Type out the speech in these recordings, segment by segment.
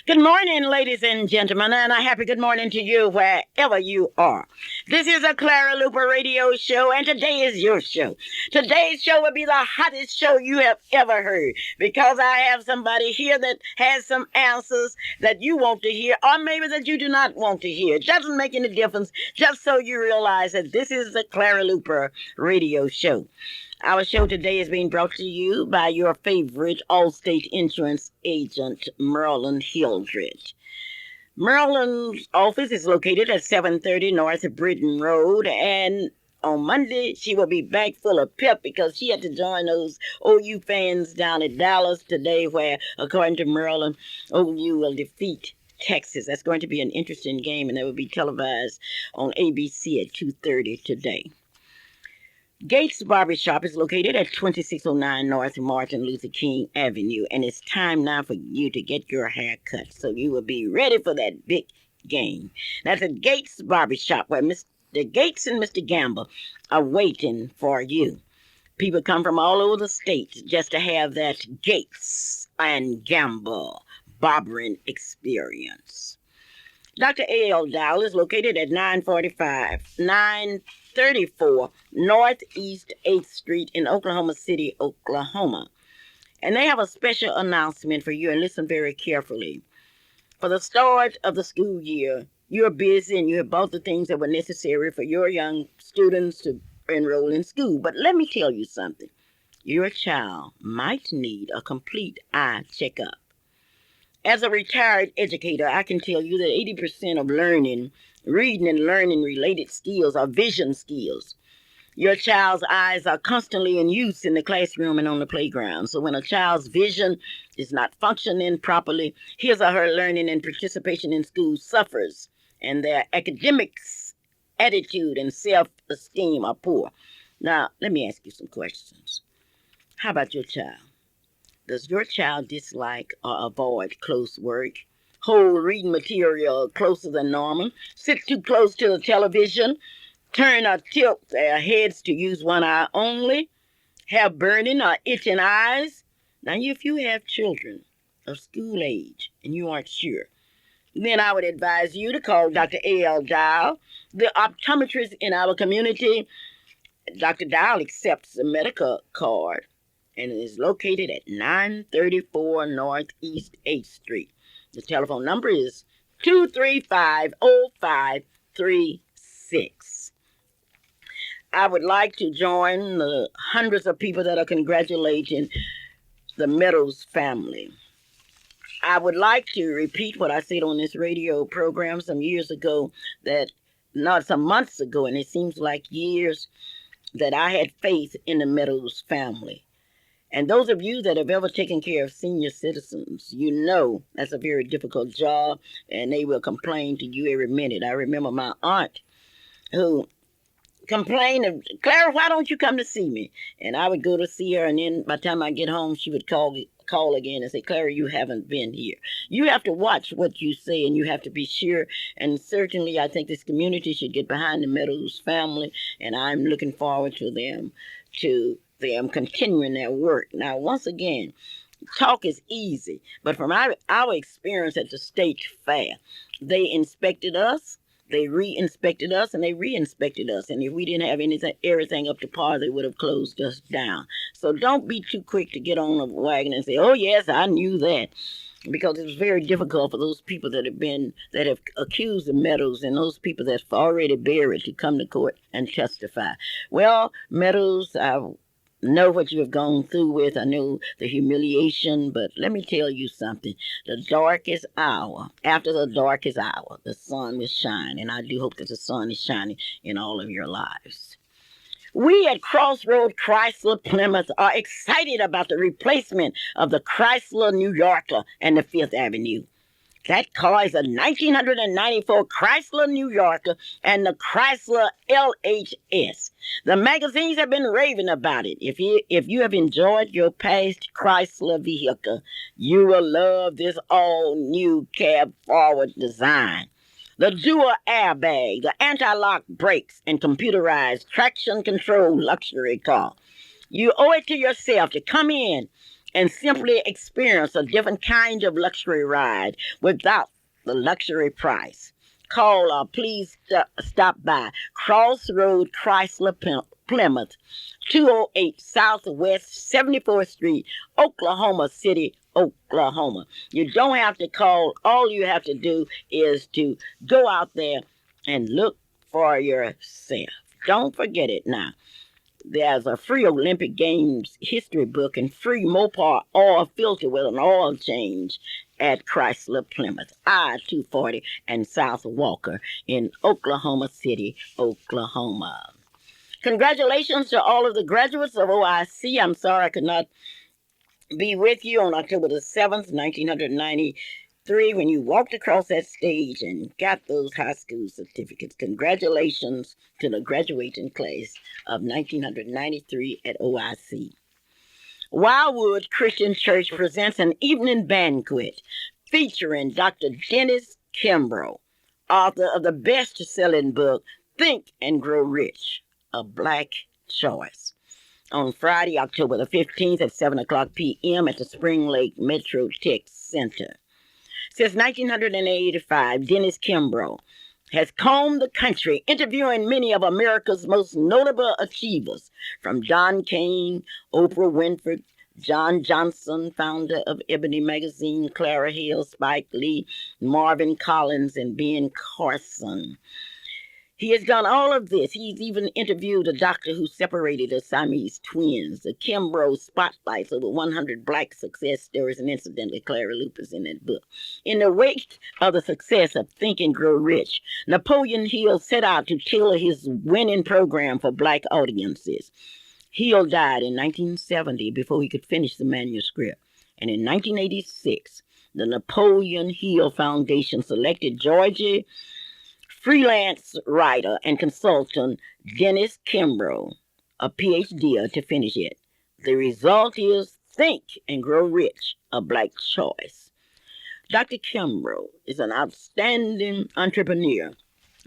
Good morning, ladies and gentlemen, and a happy good morning to you wherever you are. This is a Clara Luper radio show, and today is your show. Today's show will be the hottest show you have ever heard because I have somebody here that has some answers that you want to hear, or maybe that you do not want to hear. It doesn't make any difference, just so you realize that this is the Clara Luper radio show. Our show today is being brought to you by your favorite Allstate insurance agent, Merlin Hildreth. Merlin's office is located at 730 North Britton Road, and on Monday she will be back full of pep because she had to join those OU fans down at Dallas today where, according to Merlin, OU will defeat Texas. That's going to be an interesting game, and it will be televised on ABC at 2:30 today. Gates Barbershop is located at 2609 North Martin Luther King Avenue, and it's time now for you to get your hair cut so you will be ready for that big game. That's at Gates Barbershop where Mr. Gates and Mr. Gamble are waiting for you. People come from all over the state just to have that Gates and Gamble barbering experience. Dr. A.L. Dowell is located at 934 Northeast 8th Street in Oklahoma City, Oklahoma. And they have a special announcement for you, and listen very carefully. For the start of the school year, you're busy and you have bought the things that were necessary for your young students to enroll in school. But let me tell you something. Your child might need a complete eye checkup. As a retired educator, I can tell you that 80% of reading and learning related skills are vision skills. Your child's eyes are constantly in use in the classroom and on the playground. So when a child's vision is not functioning properly, his or her learning and participation in school suffers, and their academics, attitude, and self-esteem are poor. Now, let me ask you some questions. How about your child? Does your child dislike or avoid close work? Hold reading material closer than normal? Sit too close to the television? Turn or tilt their heads to use one eye only? Have burning or itching eyes? Now, if you have children of school age and you aren't sure, then I would advise you to call Dr. A.L. Dowell, the optometrist in our community. Dr. Dowell accepts a medical card and is located at 934 Northeast 8th Street. The telephone number is 235-0536. I would like to join the hundreds of people that are congratulating the Meadows family. I would like to repeat what I said on this radio program some years ago, not some months ago, and it seems like years, that I had faith in the Meadows family. And those of you that have ever taken care of senior citizens, you know that's a very difficult job, and they will complain to you every minute. I remember my aunt who complained, Clara, why don't you come to see me? And I would go to see her, and then by the time I get home, she would call again and say, Clara, you haven't been here. You have to watch what you say, and you have to be sure. And certainly I think this community should get behind the Meadows family, and I'm looking forward to them continuing their work. Now, once again, talk is easy, but from our experience at the state fair, they inspected us, they re-inspected us, and they re-inspected us. And if we didn't have everything up to par, they would have closed us down. So don't be too quick to get on a wagon and say, oh, yes, I knew that. Because it was very difficult for those people that have accused the Meadows and those people that's already buried to come to court and testify. Well, Meadows, I know what you have gone through with. I know the humiliation, but let me tell you something. The darkest hour, after the darkest hour, the sun will shine, and I do hope that the sun is shining in all of your lives. We at Crossroad Chrysler Plymouth are excited about the replacement of the Chrysler New Yorker and the Fifth Avenue. That car is a 1994 Chrysler New Yorker and the Chrysler LHS. The magazines have been raving about it. If you have enjoyed your past Chrysler vehicle, you will love this all-new cab-forward design. The dual airbag, the anti-lock brakes, and computerized traction control luxury car. You owe it to yourself to come in and simply experience a different kind of luxury ride without the luxury price. Call or please stop by Crossroad Chrysler Plymouth, 208 Southwest 74th Street, Oklahoma City, Oklahoma. You don't have to call. All you have to do is to go out there and look for yourself. Don't forget it now. There's a free Olympic Games history book and free Mopar oil filter with an oil change at Chrysler Plymouth, I-240 and South Walker in Oklahoma City, Oklahoma. Congratulations to all of the graduates of OIC. I'm sorry I could not be with you on October the 7th, 1993, when you walked across that stage and got those high school certificates. Congratulations to the graduating class of 1993 at OIC. Wildwood Christian Church presents an evening banquet featuring Dr. Dennis Kimbrough, author of the best-selling book, Think and Grow Rich, A Black Choice, on Friday, October the 15th at 7 o'clock p.m. at the Spring Lake Metro Tech Center. Since 1985, Dennis Kimbrough has combed the country interviewing many of America's most notable achievers, from John Kane, Oprah Winfrey, John Johnson, founder of Ebony Magazine, Clara Hill, Spike Lee, Marvin Collins, and Ben Carson. He has done all of this. He's even interviewed a doctor who separated the Siamese twins. The Kimbrough spotlights over 100 black success stories, and incidentally, Clara Luper's in that book. In the wake of the success of Think and Grow Rich, Napoleon Hill set out to tailor his winning program for black audiences. Hill died in 1970 before he could finish the manuscript. And in 1986, the Napoleon Hill Foundation selected Georgia freelance writer and consultant Dennis Kimbrough, a PhD, to finish it. The result is Think and Grow Rich, A Black Choice. Dr. Kimbrough is an outstanding entrepreneur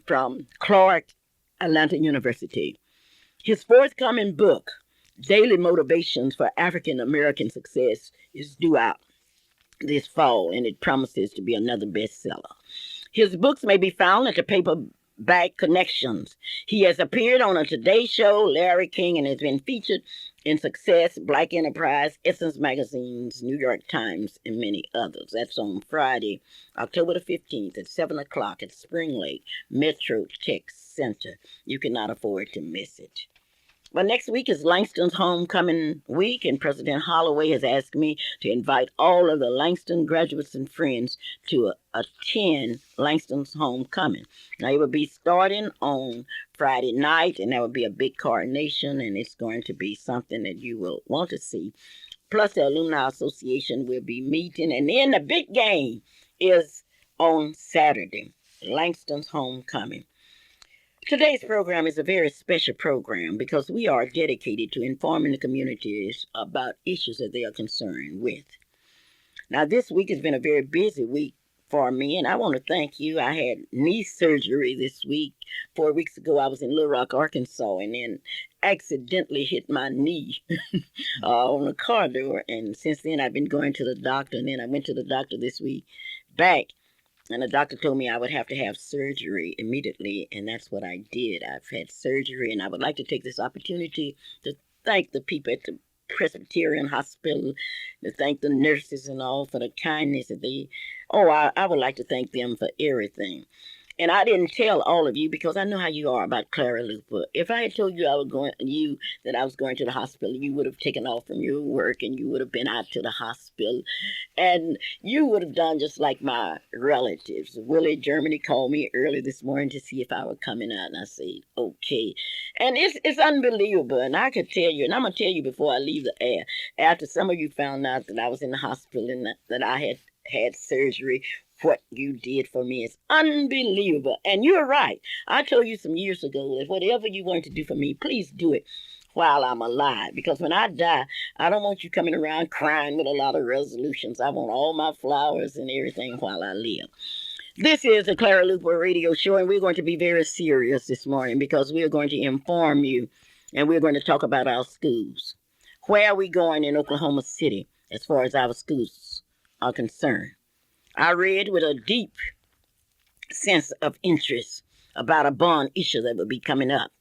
from Clark Atlanta University. His forthcoming book, Daily Motivations for African American Success, is due out this fall, and it promises to be another bestseller. His books may be found at the Paperback Connections. He has appeared on a Today Show, Larry King, and has been featured in Success, Black Enterprise, Essence Magazines, New York Times, and many others. That's on Friday, October the 15th at 7 o'clock at Spring Lake Metro Tech Center. You cannot afford to miss it. But next week is Langston's homecoming week, and President Holloway has asked me to invite all of the Langston graduates and friends to attend Langston's homecoming. Now, it will be starting on Friday night, and that will be a big coronation, and it's going to be something that you will want to see. Plus, the Alumni Association will be meeting, and then the big game is on Saturday, Langston's homecoming. Today's program is a very special program because we are dedicated to informing the communities about issues that they are concerned with. Now, this week has been a very busy week for me, and I want to thank you. I had knee surgery this week. 4 weeks ago, I was in Little Rock, Arkansas, and then accidentally hit my knee on a car door. And since then, I've been going to the doctor, and then I went to the doctor this week back. And the doctor told me I would have to have surgery immediately, and that's what I did. I've had surgery, and I would like to take this opportunity to thank the people at the Presbyterian Hospital, to thank the nurses and all for the kindness that they... I would like to thank them for everything. And I didn't tell all of you because I know how you are about Clara Luper. If I had told you that I was going to the hospital, you would have taken off from your work and you would have been out to the hospital. And you would have done just like my relatives. Willie Germany called me early this morning to see if I were coming out, and I said, okay. And it's unbelievable. And I could tell you, and I'm going to tell you before I leave the air, after some of you found out that I was in the hospital and that I had surgery, what you did for me is unbelievable. And you're right. I told you some years ago that whatever you want to do for me, please do it while I'm alive. Because when I die, I don't want you coming around crying with a lot of resolutions. I want all my flowers and everything while I live. This is the Clara Luper Radio Show, and we're going to be very serious this morning because we're going to inform you, and we're going to talk about our schools. Where are we going in Oklahoma City? as far as our schools are concerned. I read with a deep sense of interest about a bond issue that would be coming up.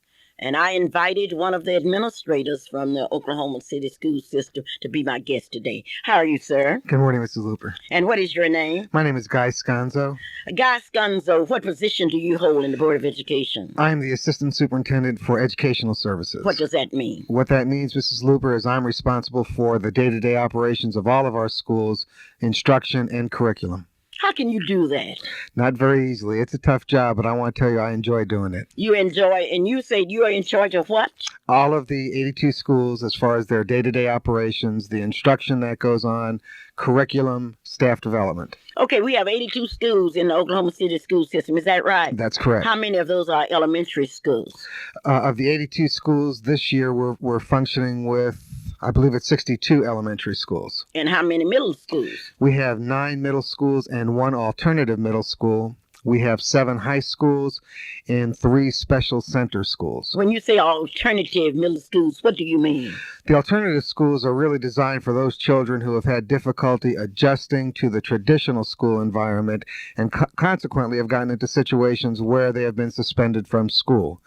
And I invited one of the administrators from the Oklahoma City school system to be my guest today. How are you, sir? Good morning, Mrs. Luper. And what is your name? My name is Guy Sconzo. Guy Sconzo, what position do you hold in the Board of Education? I am the Assistant Superintendent for Educational Services. What does that mean? What that means, Mrs. Luper, is I'm responsible for the day-to-day operations of all of our schools, instruction, and curriculum. How can you do that? Not very easily. It's a tough job, but I want to tell you I enjoy doing it. You enjoy, and you say you are in charge of what? All of the 82 schools, as far as their day-to-day operations, the instruction that goes on, curriculum, staff development. Okay, we have 82 schools in the Oklahoma City school system. Is that right? That's correct. How many of those are elementary schools? Of the 82 schools this year, we're functioning with, I believe it's 62 elementary schools. And how many middle schools? We have 9 middle schools and 1 alternative middle school. We have 7 high schools and 3 special center schools. When you say alternative middle schools, what do you mean? The alternative schools are really designed for those children who have had difficulty adjusting to the traditional school environment and consequently have gotten into situations where they have been suspended from school.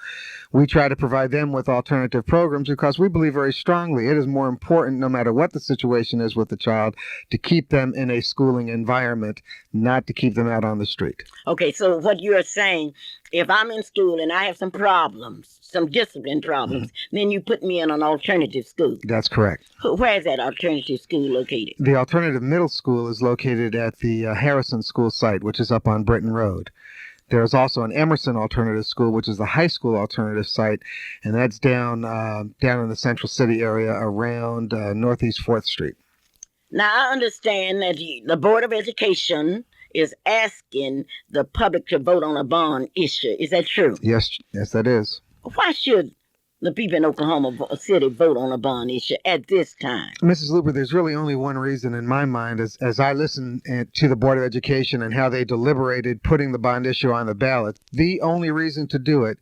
We try to provide them with alternative programs because we believe very strongly it is more important, no matter what the situation is with the child, to keep them in a schooling environment, not to keep them out on the street. Okay, so what you're saying, if I'm in school and I have some problems, some discipline problems, then you put me in an alternative school. That's correct. Where is that alternative school located? The alternative middle school is located at the Harrison School site, which is up on Britton Road. There's also an Emerson Alternative School, which is the high school alternative site, and that's down in the Central City area around Northeast 4th Street. Now, I understand that the Board of Education is asking the public to vote on a bond issue. Is that true? Yes, that is. Why should the people in Oklahoma City vote on a bond issue at this time? Mrs. Luper, there's really only one reason in my mind. As I listen to the Board of Education and how they deliberated putting the bond issue on the ballot, the only reason to do it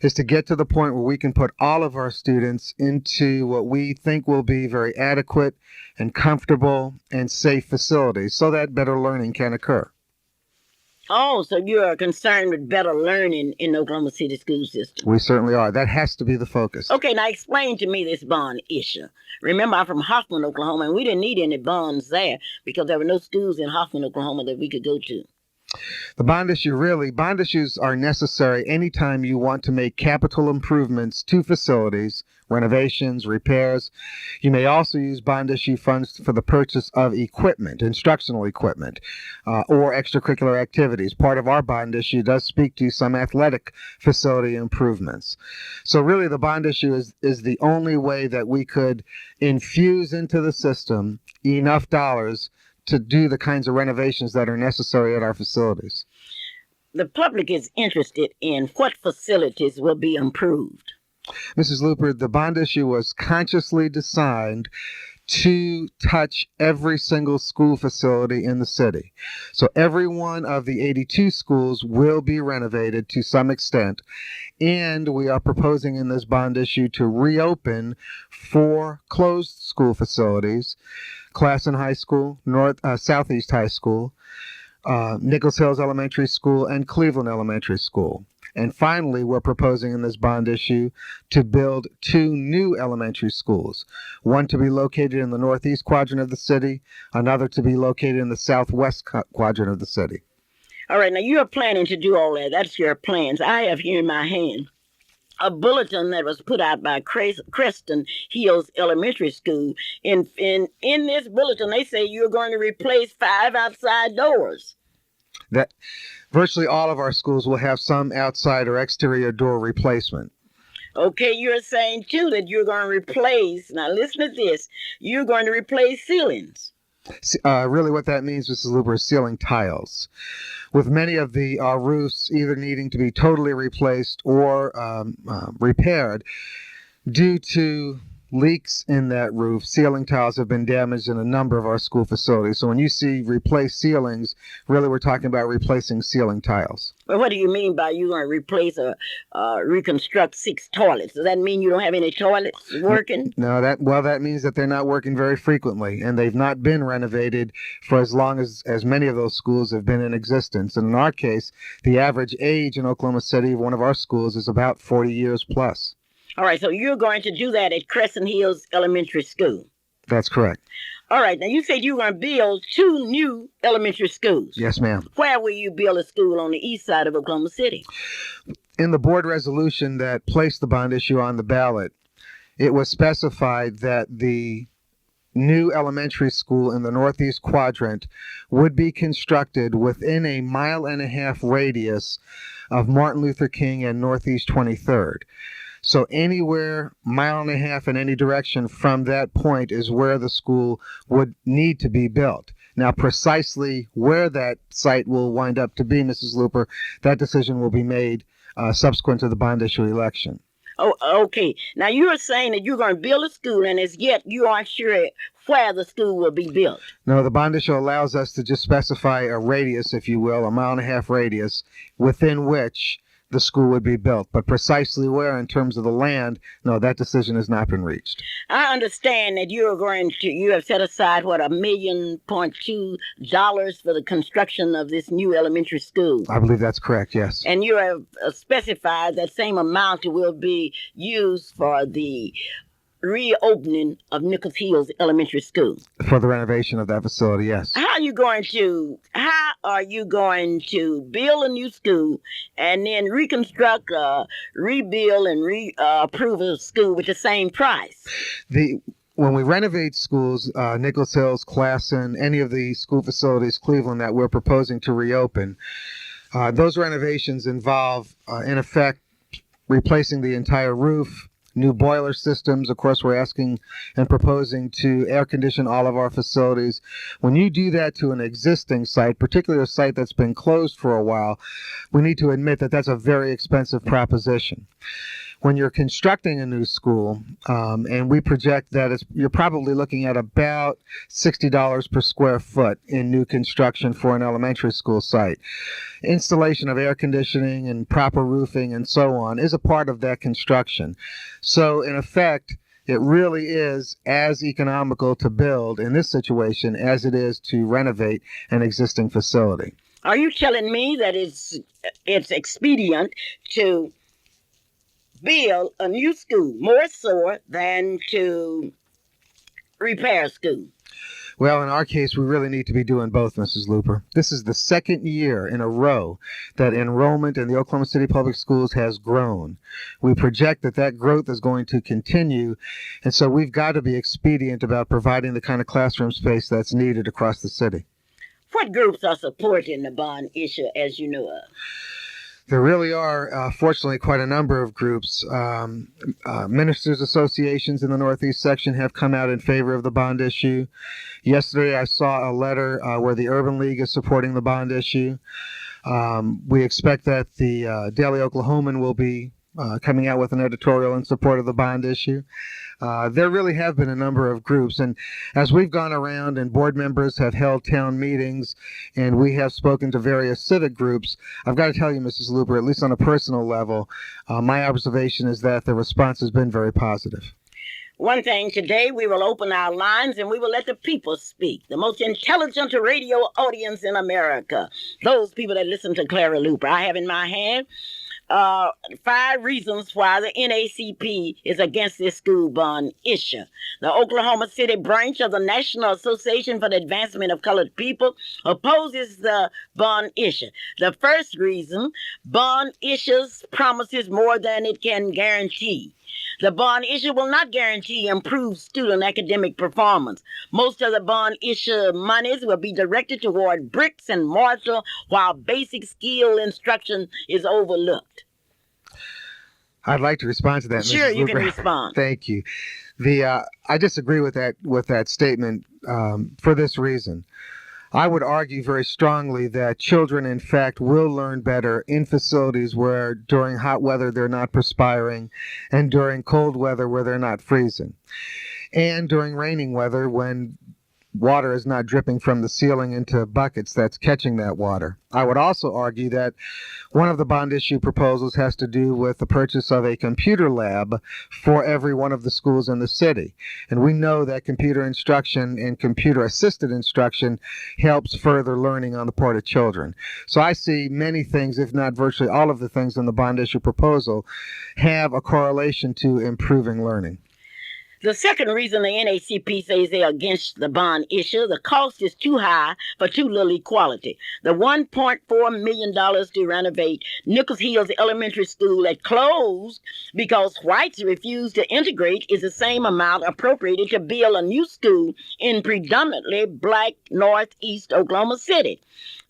is to get to the point where we can put all of our students into what we think will be very adequate and comfortable and safe facilities so that better learning can occur. Oh, so you are concerned with better learning in the Oklahoma City school system. We certainly are. That has to be the focus. Okay, now explain to me this bond issue. Remember, I'm from Hoffman, Oklahoma, and we didn't need any bonds there because there were no schools in Hoffman, Oklahoma that we could go to. The bond issues are necessary anytime you want to make capital improvements to facilities, renovations, repairs. You may also use bond issue funds for the purchase of equipment, instructional equipment, or extracurricular activities. Part of our bond issue does speak to some athletic facility improvements. So really the bond issue is the only way that we could infuse into the system enough dollars to do the kinds of renovations that are necessary at our facilities. The public is interested in what facilities will be improved. Mrs. Luper, the bond issue was consciously designed to touch every single school facility in the city. So every one of the 82 schools will be renovated to some extent, and we are proposing in this bond issue to reopen 4 closed school facilities: Classen High School, Southeast High School, Nichols Hills Elementary School, and Cleveland Elementary School. And finally, we're proposing in this bond issue to build 2 new elementary schools, one to be located in the northeast quadrant of the city, another to be located in the southwest quadrant of the city. All right, now you're planning to do all that. That's your plans. I have here in my hand a bulletin that was put out by Creston Hills Elementary School. In this bulletin, they say you're going to replace 5 outside doors. That virtually all of our schools will have some outside or exterior door replacement. Okay, you're saying too that you're going to replace, now listen to this, you're going to replace ceilings. Really what that means, Mrs. Luper, is ceiling tiles. With many of the roofs either needing to be totally replaced or repaired due to leaks in that roof. Ceiling tiles have been damaged in a number of our school facilities. So when you see replaced ceilings, really we're talking about replacing ceiling tiles. But what do you mean by you going to replace or reconstruct 6 toilets? Does that mean you don't have any toilets working? No, that means that they're not working very frequently, and they've not been renovated for as long as many of those schools have been in existence. And in our case, the average age in Oklahoma City of one of our schools is about 40 years plus. All right, so you're going to do that at Crescent Hills Elementary School. That's correct. All right, now you said you were going to build 2 new elementary schools. Yes, ma'am. Where will you build a school on the east side of Oklahoma City? In the board resolution that placed the bond issue on the ballot, it was specified that the new elementary school in the northeast quadrant would be constructed within a 1.5 mile radius of Martin Luther King and Northeast 23rd. So anywhere 1.5 miles in any direction from that point is where the school would need to be built. Now, precisely where that site will wind up to be, Mrs. Luper, that decision will be made subsequent to the bond issue election. Oh, okay. Now, you are saying that you're going to build a school, and as yet you aren't sure where the school will be built. No, the bond issue allows us to just specify a radius, if you will, a 1.5 mile radius, within which the school would be built. But precisely where in terms of the land, no, that decision has not been reached. I understand that you have set aside, $1.2 million for the construction of this new elementary school. I believe that's correct, yes. And you have specified that same amount will be used for the reopening of Nichols Hills Elementary School. For the renovation of that facility, yes. How are you going to build a new school and then reconstruct, rebuild, and approve a school with the same price? When we renovate schools, Nichols Hills, Classen, any of the school facilities, Cleveland, that we're proposing to reopen, those renovations involve, in effect, replacing the entire roof, new boiler systems. Of course, we're asking and proposing to air condition all of our facilities. When you do that to an existing site, particularly a site that's been closed for a while, we need to admit that that's a very expensive proposition. When you're constructing a new school, and we project that you're probably looking at about $60 per square foot in new construction for an elementary school site. Installation of air conditioning and proper roofing and so on is a part of that construction. So in effect, it really is as economical to build in this situation as it is to renovate an existing facility. Are you telling me that it's expedient to build a new school more so than to repair a school? Well, in our case, we really need to be doing both, Mrs. Luper. This is the second year in a row that enrollment in the Oklahoma City Public Schools has grown. We project that growth is going to continue, and so we've got to be expedient about providing the kind of classroom space that's needed across the city. What groups are supporting the bond issue, as you know of? There really are, fortunately, quite a number of groups. Ministers' associations in the Northeast section have come out in favor of the bond issue. Yesterday, I saw a letter where the Urban League is supporting the bond issue. We expect that the Daily Oklahoman will be coming out with an editorial in support of the bond issue. There really have been a number of groups, and as we've gone around and board members have held town meetings and we have spoken to various civic groups, I've got to tell you, Mrs. Luper, at least on a personal level, my observation is that the response has been very positive. One thing, today we will open our lines and we will let the people speak. The most intelligent radio audience in America. Those people that listen to Clara Luper. I have in my hand 5 reasons why the NACP is against this school bond issue. The Oklahoma City branch of the National Association for the Advancement of Colored People opposes the bond issue. The first reason, bond issues promises more than it can guarantee. The bond issue will not guarantee improved student academic performance. Most of the bond issue monies will be directed toward bricks and mortar, while basic skill instruction is overlooked. I'd like to respond to that, Sure, Mrs. you Luper. can respond. Thank you. I disagree with that statement for this reason. I would argue very strongly that children, in fact, will learn better in facilities where during hot weather they're not perspiring, and during cold weather where they're not freezing, and during raining weather when water is not dripping from the ceiling into buckets that's catching that water. I would also argue that one of the bond issue proposals has to do with the purchase of a computer lab for every one of the schools in the city. And we know that computer instruction and computer assisted instruction helps further learning on the part of children. So I see many things, if not virtually all of the things in the bond issue proposal, have a correlation to improving learning. The second reason the NACP says they're against the bond issue, the cost is too high for too little equality. The $1.4 million to renovate Nichols Hills Elementary School that closed because whites refused to integrate is the same amount appropriated to build a new school in predominantly black northeast Oklahoma City.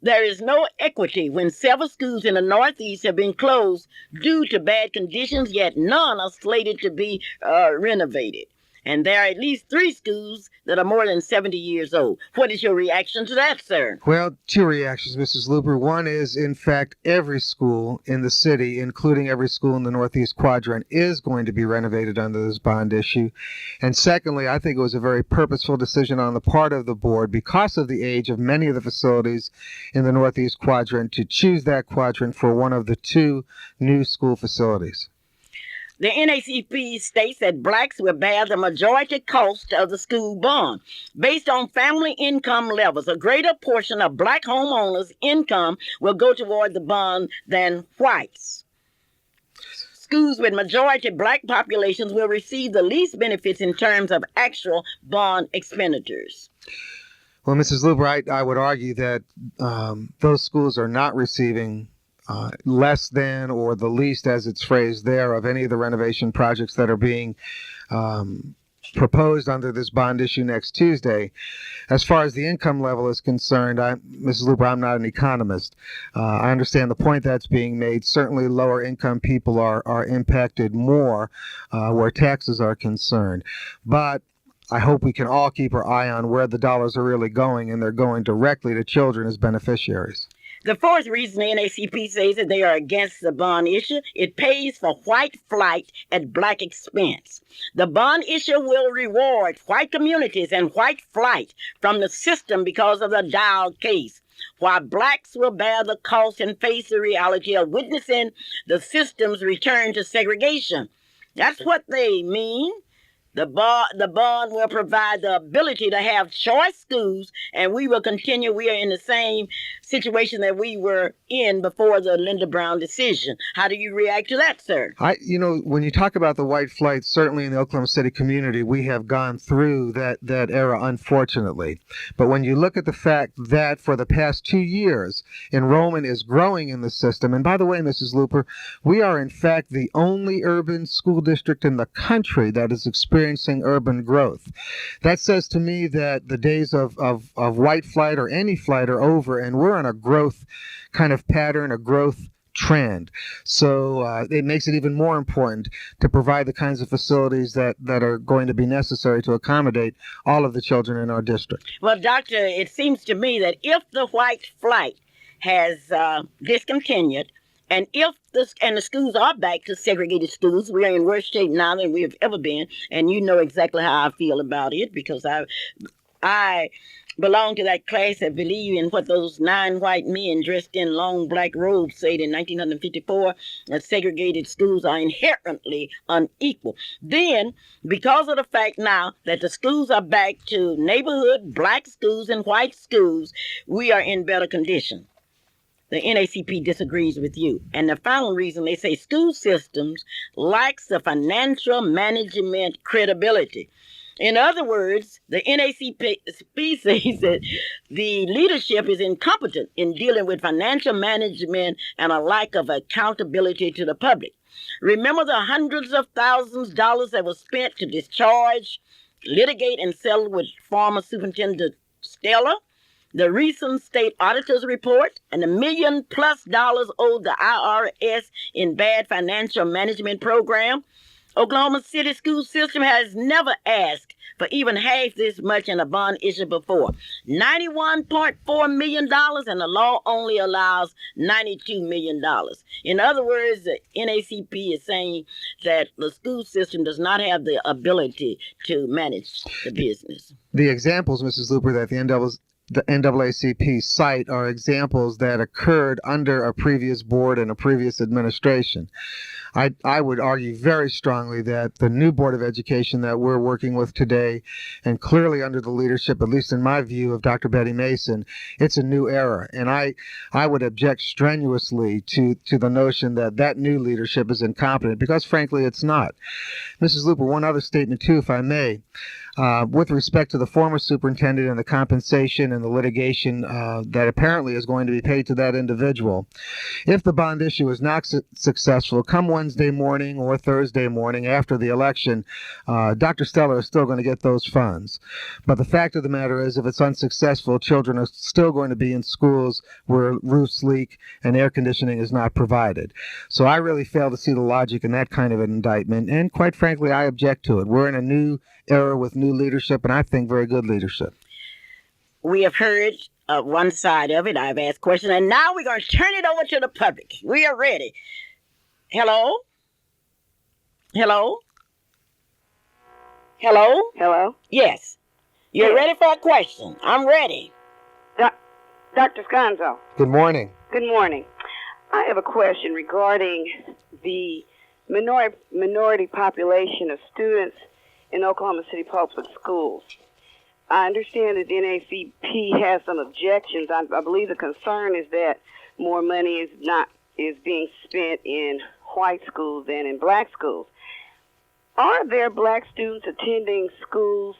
There is no equity when several schools in the Northeast have been closed due to bad conditions, yet none are slated to be renovated. And there are at least 3 schools that are more than 70 years old. What is your reaction to that, sir? Well, 2 reactions, Mrs. Luper. One is, in fact, every school in the city, including every school in the Northeast Quadrant, is going to be renovated under this bond issue. And secondly, I think it was a very purposeful decision on the part of the board, because of the age of many of the facilities in the Northeast Quadrant, to choose that quadrant for one of the 2 new school facilities. The NACP states that blacks will bear the majority cost of the school bond. Based on family income levels, a greater portion of black homeowners' income will go toward the bond than whites. Schools with majority black populations will receive the least benefits in terms of actual bond expenditures. Well, Mrs. Luper, I would argue that those schools are not receiving less than or the least, as it's phrased there, of any of the renovation projects that are being proposed under this bond issue next Tuesday. As far as the income level is concerned, Mrs. Luper, I'm not an economist. I understand the point that's being made. Certainly lower income people are impacted more where taxes are concerned. But I hope we can all keep our eye on where the dollars are really going, and they're going directly to children as beneficiaries. The fourth reason the NACP says that they are against the bond issue, it pays for white flight at black expense. The bond issue will reward white communities and white flight from the system because of the Dow case, while blacks will bear the cost and face the reality of witnessing the system's return to segregation. That's what they mean. The bond will provide the ability to have choice schools, and we will continue. We are in the same situation that we were in before the Linda Brown decision. How do you react to that, sir? When you talk about the white flight, certainly in the Oklahoma City community, we have gone through that era, unfortunately. But when you look at the fact that for the past 2 years, enrollment is growing in the system, and by the way, Mrs. Luper, we are in fact the only urban school district in the country that is experiencing urban growth. That says to me that the days of white flight or any flight are over, and we're on a growth kind of pattern, a growth trend. So it makes it even more important to provide the kinds of facilities that are going to be necessary to accommodate all of the children in our district. Well, Doctor, it seems to me that if the white flight has discontinued, and if the schools are back to segregated schools, we are in worse shape now than we have ever been, and you know exactly how I feel about it, because I belong to that class that believe in what those 9 white men dressed in long black robes said in 1954, that segregated schools are inherently unequal. Then, because of the fact now that the schools are back to neighborhood black schools and white schools, we are in better condition. The NACP disagrees with you. And the final reason, they say school systems lacks the financial management credibility. In other words, the NACP says that the leadership is incompetent in dealing with financial management and a lack of accountability to the public. Remember the hundreds of thousands of dollars that was spent to discharge, litigate, and settle with former Superintendent Stella? The recent state auditor's report, and the $1 million+ owed the IRS in bad financial management program. Oklahoma City school system has never asked for even half this much in a bond issue before. $91.4 million, and the law only allows $92 million. In other words, the NACP is saying that the school system does not have the ability to manage the business. The examples, Mrs. Luper, that the NAACP cite are examples that occurred under a previous board and a previous administration. I would argue very strongly that the new Board of Education that we're working with today, and clearly under the leadership, at least in my view, of Dr. Betty Mason, it's a new era. And I would object strenuously to the notion that that new leadership is incompetent, because frankly, it's not. Mrs. Luper, one other statement too, if I may. With respect to the former superintendent and the compensation and the litigation that apparently is going to be paid to that individual, if the bond issue is not successful, come Wednesday morning or Thursday morning after the election, Dr. Steller is still going to get those funds. But the fact of the matter is, if it's unsuccessful, children are still going to be in schools where roofs leak and air conditioning is not provided. So I really fail to see the logic in that kind of an indictment, and quite frankly, I object to it. We're in a new era with new leadership, and I think very good leadership. We have heard one side of it. I've asked questions, and now we're going to turn it over to the public. We are ready. Hello? Hello? Hello? Hello? Yes. You're Yes. ready for a question? I'm ready. Dr. Sconzo, Good morning. good morning. I have a question regarding the minority population of students in Oklahoma City public schools. I understand that the NACP has some objections. I believe the concern is that more money is being spent in white schools than in black schools. Are there black students attending schools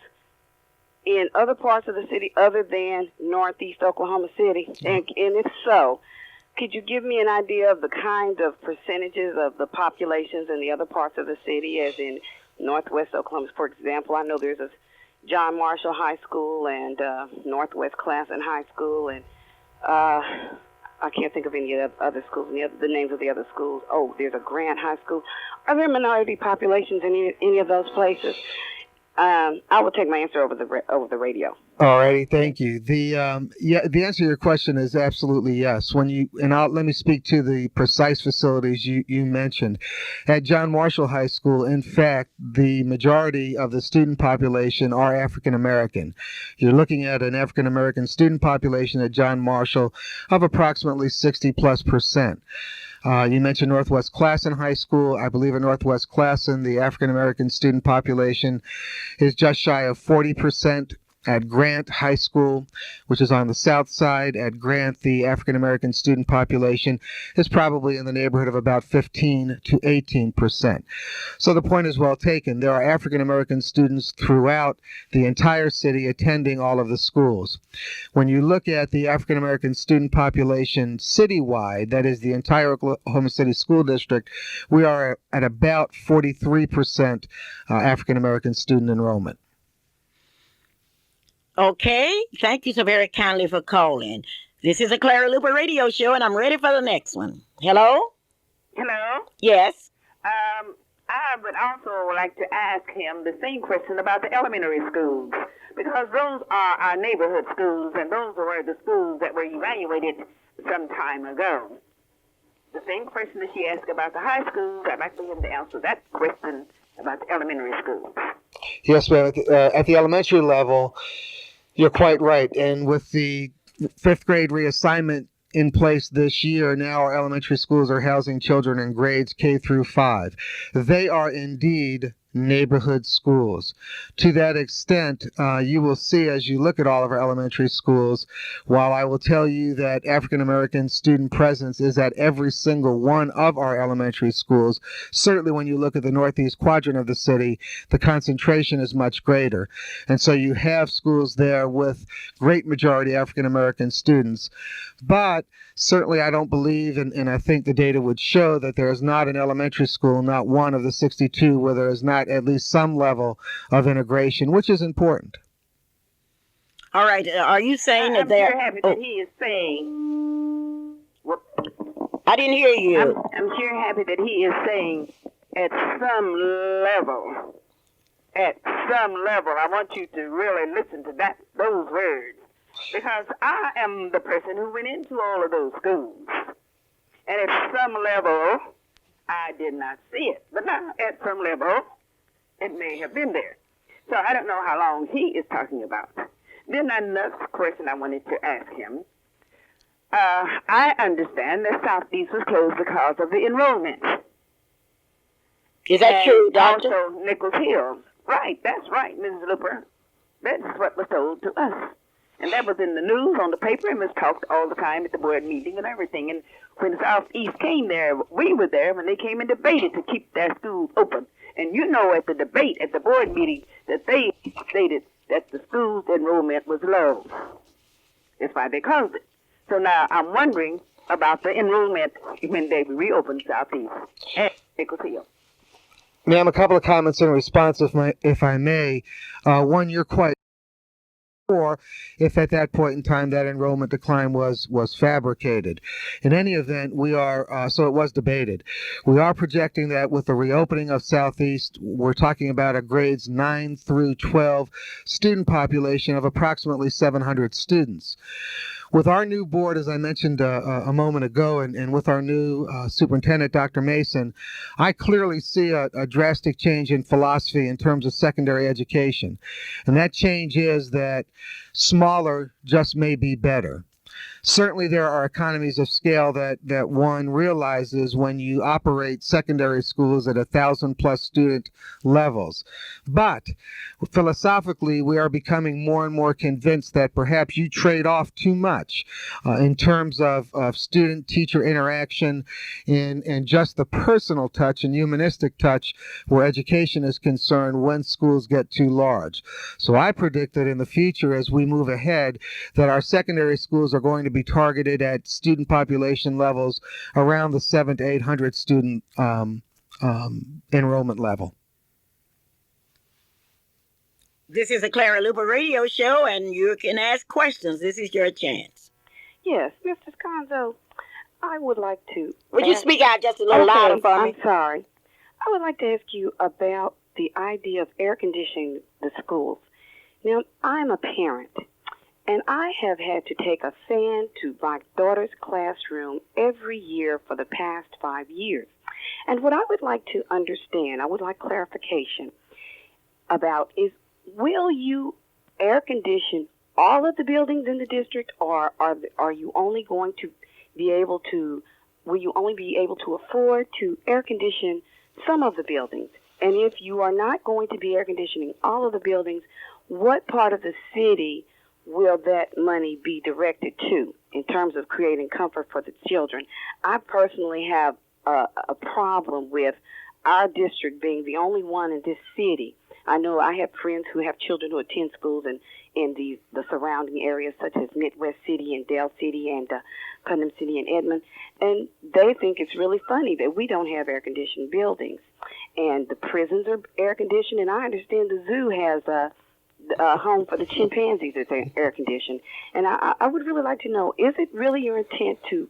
in other parts of the city other than Northeast Oklahoma City? And if so, could you give me an idea of the kind of percentages of the populations in the other parts of the city, as in Northwest Oklahoma? For example, I know there's a John Marshall High School and Northwest Classen High School, and I can't think of any other schools, the names of the other schools. Oh, there's a Grant High School. Are there minority populations in any of those places? I will take my answer over the radio. Alrighty, thank you. The answer to your question is absolutely yes. Let me speak to the precise facilities you mentioned. At John Marshall High School, in fact, the majority of the student population are African American. You're looking at an African American student population at John Marshall of approximately 60+%. You mentioned Northwest Classen High School. I believe at Northwest Classen, the African American student population is just shy of 40%. At Grant High School, which is on the south side, at Grant, the African American student population is probably in the neighborhood of about 15 to 18%. So the point is well taken. There are African American students throughout the entire city attending all of the schools. When you look at the African American student population citywide, that is the entire Oklahoma City School District, we are at about 43% African American student enrollment. Okay. Thank you so very kindly for calling. This is a Clara Luper radio show, and I'm ready for the next one. Hello? Hello. Yes. I would also like to ask him the same question about the elementary schools, because those are our neighborhood schools, and those were the schools that were evaluated some time ago. The same question that she asked about the high schools, I'd like for him to answer that question about the elementary schools. Yes, ma'am. At the elementary level, you're quite right. And with the fifth grade reassignment in place this year, now our elementary schools are housing children in grades K through 5. They are indeed neighborhood schools. To that extent, you will see as you look at all of our elementary schools, while I will tell you that African American student presence is at every single one of our elementary schools, certainly when you look at the northeast quadrant of the city, the concentration is much greater. And so you have schools there with great majority African American students. But certainly I don't believe, and I think the data would show that there is not an elementary school, not one of the 62, where there is not at least some level of integration, which is important. All right. Are you saying that I'm there? sure happy that he is saying. I didn't hear you. I'm sure happy that he is saying at some level, I want you to really listen to those words, because I am the person who went into all of those schools. And at some level, I did not see it. But now, at some level, it may have been there. So I don't know how long he is talking about. Then another question I wanted to ask him. I understand that Southeast was closed because of the enrollment. Is that true, Doctor? Also, Nichols Hill. Right, that's right, Mrs. Luper. That's what was told to us. And that was in the news, on the paper, and was talked all the time at the board meeting and everything. And when Southeast came there, we were there when they came and debated to keep their schools open. And you know at the debate, at the board meeting, that they stated that the school's enrollment was low. That's why they closed it. So now I'm wondering about the enrollment when they reopened Southeast at Nichols Hill. Ma'am, a couple of comments in response, if I may. One, you're quite or if at that point in time that enrollment decline was fabricated. In any event, we are, so it was debated. We are projecting that with the reopening of Southeast, we're talking about a grades 9 through 12 student population of approximately 700 students. With our new board, as I mentioned a moment ago, and with our new superintendent, Dr. Mason, I clearly see a drastic change in philosophy in terms of secondary education. And that change is that smaller just may be better. Certainly there are economies of scale that one realizes when you operate secondary schools at 1,000+ student levels. But philosophically, we are becoming more and more convinced that perhaps you trade off too much in terms of student-teacher interaction and just the personal touch and humanistic touch where education is concerned when schools get too large. So I predict that in the future, as we move ahead, that our secondary schools are going to be targeted at student population levels around the 700 to 800 student enrollment level. This is a Clara Luper radio show, and you can ask questions. This is your chance. Yes, Mr. Sconzo, I would like to... Would you speak out just a little louder for me? I'm sorry. I would like to ask you about the idea of air conditioning the schools. Now, I'm a parent, and I have had to take a fan to my daughter's classroom every year for the past 5 years. And what I would like to understand, I would like clarification about is, will you air condition all of the buildings in the district, or are you only going to be able to, will you only be able to afford to air condition some of the buildings? And if you are not going to be air conditioning all of the buildings, what part of the city will that money be directed to in terms of creating comfort for the children? I personally have a problem with our district being the only one in this city. I know I have friends who have children who attend schools in the surrounding areas such as Midwest City and Dale City and Putnam City and Edmond, and they think it's really funny that we don't have air-conditioned buildings. And the prisons are air-conditioned, and I understand the zoo has a home for the chimpanzees that's air-conditioned. And I would really like to know, is it really your intent to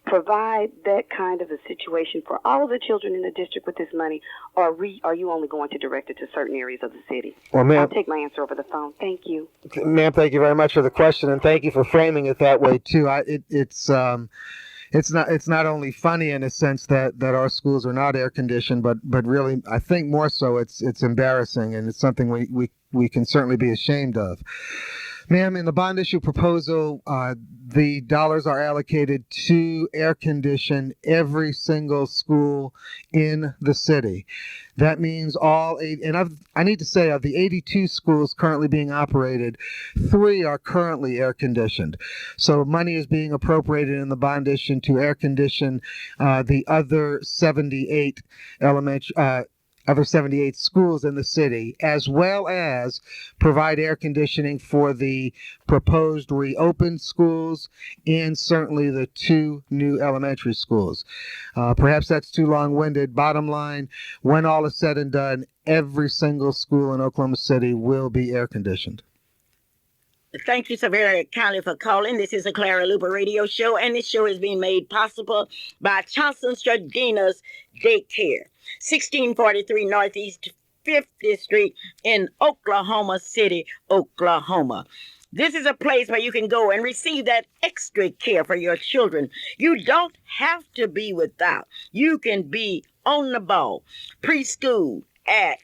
provide that kind of a situation for all of the children in the district with this money, or are you only going to direct it to certain areas of the city? Well, ma'am, I'll take my answer over the phone. Thank you. Ma'am, thank you very much for the question, and thank you for framing it that way too. It's not only funny in a sense that our schools are not air conditioned, but really I think more so it's embarrassing, and it's something we can certainly be ashamed of. Ma'am, in the bond issue proposal, the dollars are allocated to air condition every single school in the city. That means all eight, and I need to say, of the 82 schools currently being operated, 3 are currently air conditioned. So money is being appropriated in the bond issue to air condition the other 78 schools in the city, as well as provide air conditioning for the proposed reopened schools and certainly the 2 new elementary schools. Perhaps that's too long-winded. Bottom line, when all is said and done, every single school in Oklahoma City will be air conditioned. Thank you so very kindly for calling. This is a Clara Luper radio show, and this show is being made possible by Johnson Stradina's Daycare, 1643 Northeast 50th Street in Oklahoma City, Oklahoma. This is a place where you can go and receive that extra care for your children. You don't have to be without. You can be on the ball. Preschool at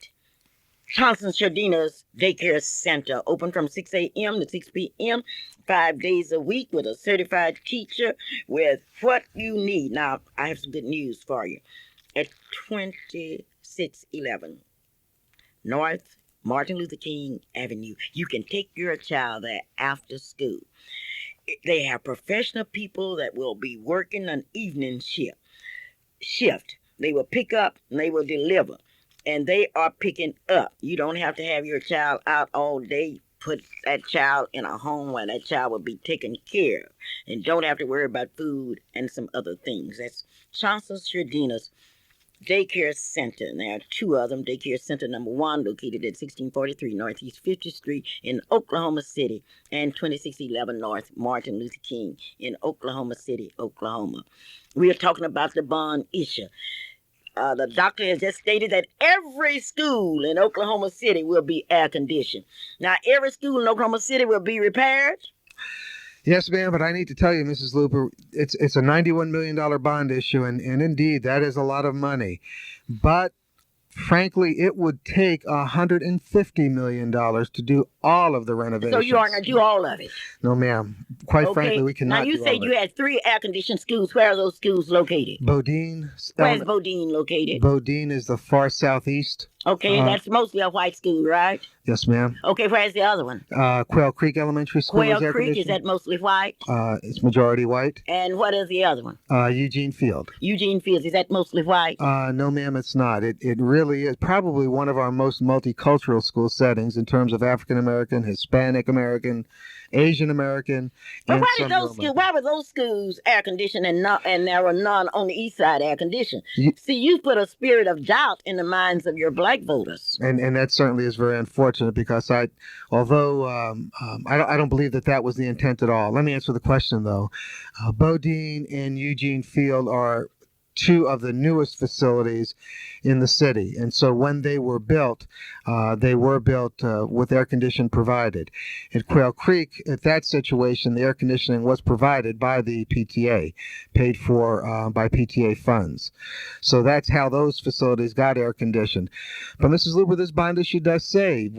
Johnson Shardina's Daycare Center, open from 6 a.m. to 6 p.m., 5 days a week with a certified teacher with what you need. Now, I have some good news for you. At 2611 North Martin Luther King Avenue, you can take your child there after school. They have professional people that will be working an evening shift. They will pick up and they will deliver. And they are picking up. You don't have to have your child out all day. Put that child in a home where that child will be taken care of. And don't have to worry about food and some other things. That's Johnson Shardina's Daycare Center. And there are two of them. Daycare Center number 1, located at 1643 Northeast 50th Street in Oklahoma City, and 2611 North Martin Luther King in Oklahoma City, Oklahoma. We are talking about the bond issue. The doctor has just stated that every school in Oklahoma City will be air conditioned. Now, every school in Oklahoma City will be repaired. Yes, ma'am, but I need to tell you, Mrs. Luper, it's a $91 million bond issue, and indeed, that is a lot of money. But frankly, it would take $150 million to do all of the renovations. So you aren't going to do all of it? No, ma'am. Quite frankly, we cannot. Now, you do said all you had 3 air-conditioned schools. Where are those schools located? Bodine. Where's Bodine located? Bodine is the far southeast. Okay, that's mostly a white school, right? Yes, ma'am. Okay, where's the other one? Quail Creek Elementary School. Quail Creek, is that mostly white? It's majority white. And what is the other one? Eugene Field. Eugene Fields, is that mostly white? No, ma'am, it's not. It really is probably one of our most multicultural school settings in terms of African American, Hispanic American, Asian American. But why were those schools air conditioned and there were none on the east side air conditioned? See, you put a spirit of doubt in the minds of your black voters. And that certainly is very unfortunate because I don't believe that was the intent at all. Let me answer the question though. Bodine and Eugene Field are 2 of the newest facilities in the city. And so when they were built with air conditioning provided. At Quail Creek, at that situation, the air conditioning was provided by the PTA, paid for by PTA funds. So that's how those facilities got air conditioned. But Mrs. Luper, this bond issue does say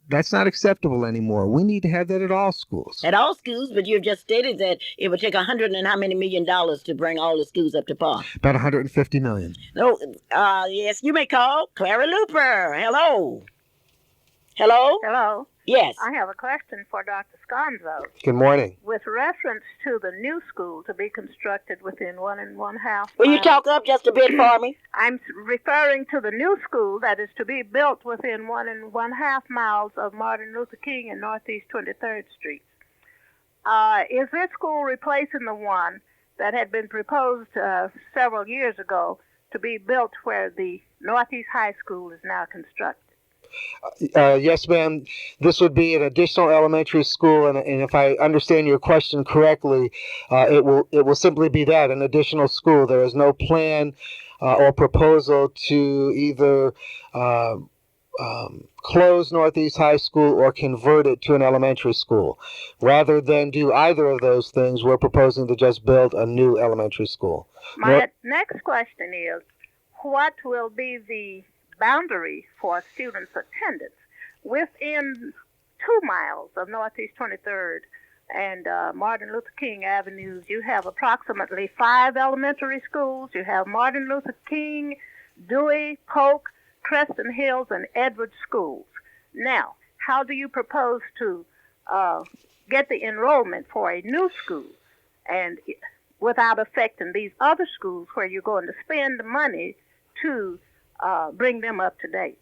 that's not acceptable anymore. We need to have that at all schools. At all schools, but you've just stated that it would take $100 and how many million to bring all the schools up to par? About $150 million. No, yes, you may call Clara Luper. Hello. Hello? Hello. Yes. I have a question for Dr. Sconzo. Good morning. With reference to the new school to be constructed within 1.5 miles. Will you talk up just a bit for me? I'm referring to the new school that is to be built within 1.5 miles of Martin Luther King and Northeast 23rd Street. Is this school replacing the one that had been proposed several years ago to be built where the Northeast High School is now constructed? Yes, ma'am. This would be an additional elementary school, and if I understand your question correctly, it will simply be that, an additional school. There is no plan or proposal to either close Northeast High School or convert it to an elementary school. Rather than do either of those things, we're proposing to just build a new elementary school. My next question is, what will be the boundary for students' attendance within 2 miles of Northeast 23rd and Martin Luther King Avenues? You have approximately 5 elementary schools. You have Martin Luther King, Dewey, Polk, Creston Hills, and Edwards schools. Now, how do you propose to get the enrollment for a new school and without affecting these other schools where you're going to spend the money to bring them up to date?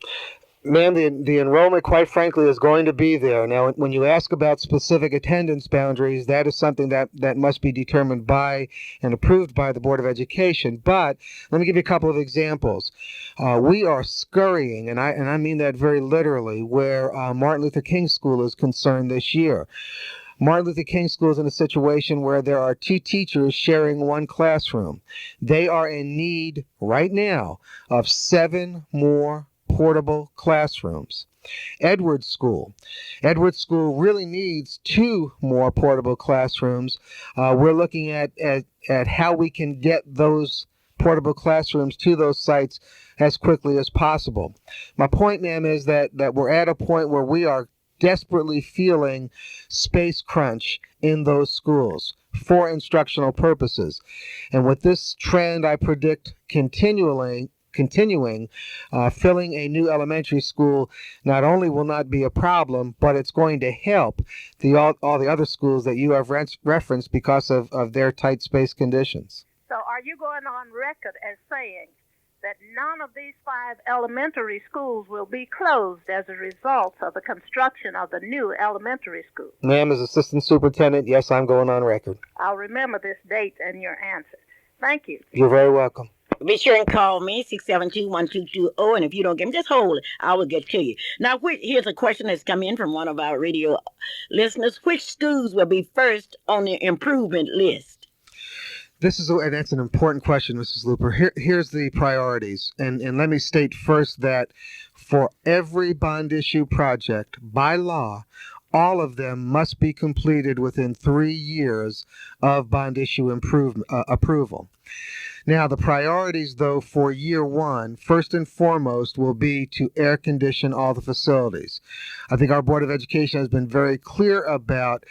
Ma'am, the enrollment, quite frankly, is going to be there. Now, when you ask about specific attendance boundaries, that is something that must be determined by and approved by the Board of Education. But let me give you a couple of examples. We are scurrying, and I mean that very literally, where Martin Luther King School is concerned this year. Martin Luther King School is in a situation where there are 2 teachers sharing one classroom. They are in need right now of 7 more portable classrooms. Edwards School really needs 2 more portable classrooms. We're looking at how we can get those portable classrooms to those sites as quickly as possible. My point, ma'am, is that we're at a point where we are desperately feeling space crunch in those schools for instructional purposes. And with this trend, I predict continuing, filling a new elementary school not only will not be a problem, but it's going to help all the other schools that you have referenced because of their tight space conditions. So are you going on record as saying that none of these 5 elementary schools will be closed as a result of the construction of the new elementary school? Ma'am, as Assistant Superintendent, yes, I'm going on record. I'll remember this date and your answer. Thank you. You're very welcome. Be sure and call me, 672-1220, and if you don't get me, just hold it. I will get to you. Now, here's a question that's come in from one of our radio listeners. Which schools will be first on the improvement list? And that's an important question, Mrs. Luper. Here's the priorities. And let me state first that for every bond issue project, by law, all of them must be completed within 3 years of bond issue approval. Now, the priorities, though, for year 1, first and foremost, will be to air condition all the facilities. I think our Board of Education has been very clear about